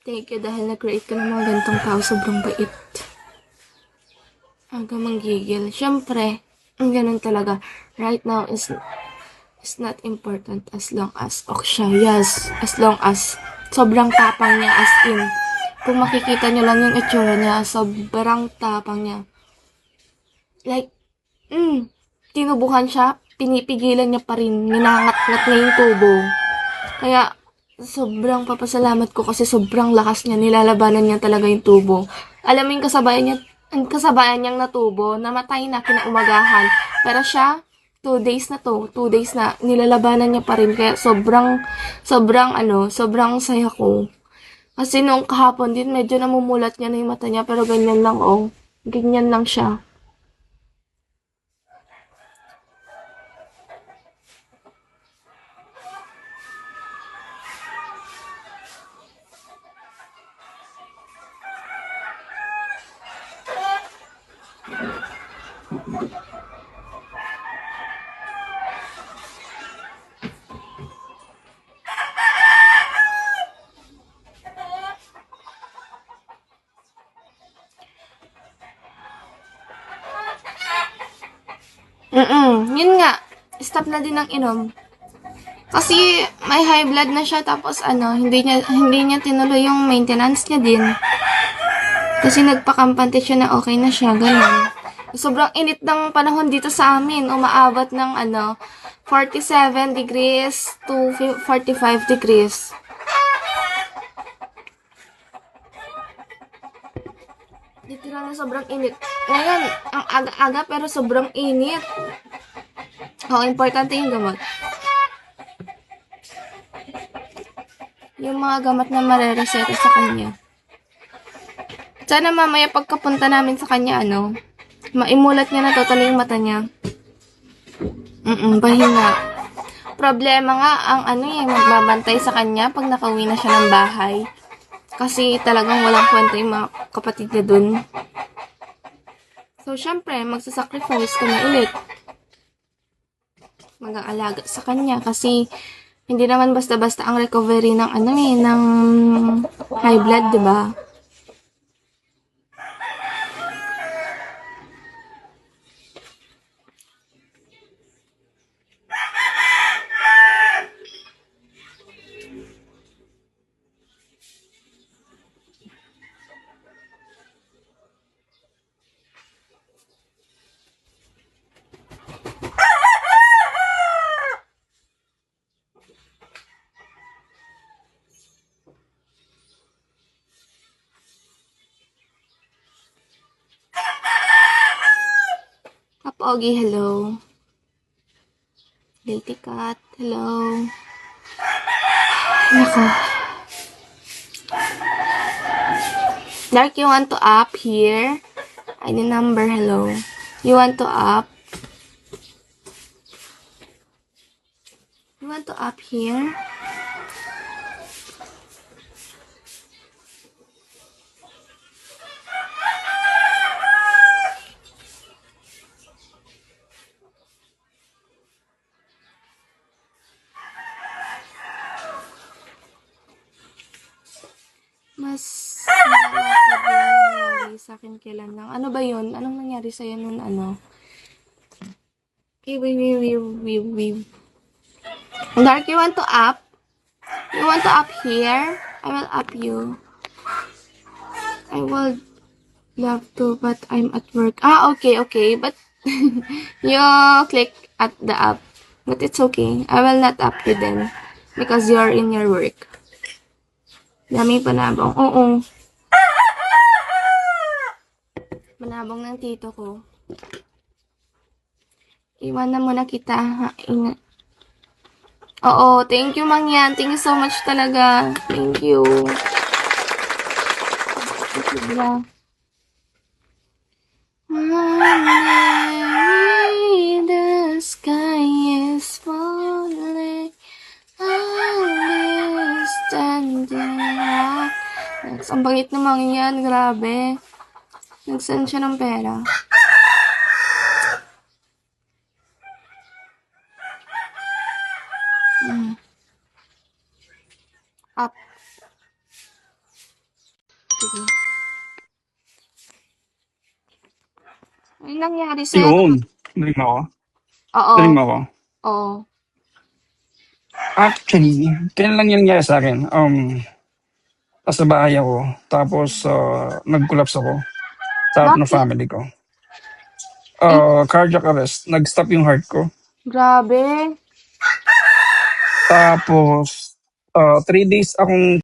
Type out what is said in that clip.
Thank you dahil nag-create ka ng mga ganitong tao. Sobrang bait. Aga manggigil. Siyempre, ang ganun talaga. Right now is not important as long as okay siya. Yes, as long as sobrang tapang niya as in. Kung makikita niyo lang yung itsura niya, sobrang tapang niya. Like, tinubukan siya, pinipigilan niya pa rin, ninangat-ngat niya yung tubo. Kaya, sobrang papasalamat ko kasi sobrang lakas niya, nilalabanan niya talaga yung tubo. Alam mo yung kasabayan niyang natubo, namatay na kinaumagahan. Pero siya, 2 days na to, 2 days na, nilalabanan niya pa rin. Kaya sobrang saya ko. Kasi nung kahapon din, medyo namumulat niya na yung mata niya, pero ganyan lang, oh. Ganyan lang siya. Yun nga. Stop na din ang inom. Kasi may high blood na siya tapos hindi niya tinuloy yung maintenance niya din. Kasi nagpakampante siya na okay na siya, ganun. Sobrang init ng panahon dito sa amin. Umaabot ng 47 degrees to 45 degrees. Dito lang na sobrang init. Ngayon, ang aga-aga pero sobrang init. Importante yung gamot. Yung mga gamot na marereseta sa kanya. Sana mamaya pagkapunta namin sa kanya, maimulat niya na totally yung mata niya. Pahinga. Problema nga ang magbabantay sa kanya pag nakauwi na siya ng bahay. Kasi talagang walang kwenta yung mga kapatid niya dun. So, syempre, magsasacrifice kami ulit. Mag-aalaga sa kanya kasi hindi naman basta-basta ang recovery ng ng high blood, 'di ba? Kapogi, hello. Lady Cat, hello. Nako. Dark, you want to up here? ID number, hello. You want to up? You want to up here? Mas malapad yung nangyari sa akin kailan lang. Ano ba yun? Anong nangyari sa'yo nun Wait. Dark, you want to up? You want to up here? I will up you. I would love to, but I'm at work. Okay. But you click at the up. But it's okay. I will not up you then. Because you're in your work. Dami panabong. Oo. Panabong ng tito ko. Iwan na muna kita. Oo, thank you, Mangyan. Thank you so much talaga. Thank you. Sobra. The sky is falling. I'm standing up. Ang bangit ng Mangyan. Grabe. Nag-send siya ng pera. Up. sige. Ano nangyari sa'yo? Yun. Narinig mo ako? Oo. Narinig mo ako? Oo. Actually, kailan lang yan nangyari sa akin? Nasa bahay ako. Tapos, nag-collapse ako. Sa harap ng Bakit? family ko. Eh, Cardiac arrest. Nag-stop yung heart ko. grabe. Tapos, 3 days akong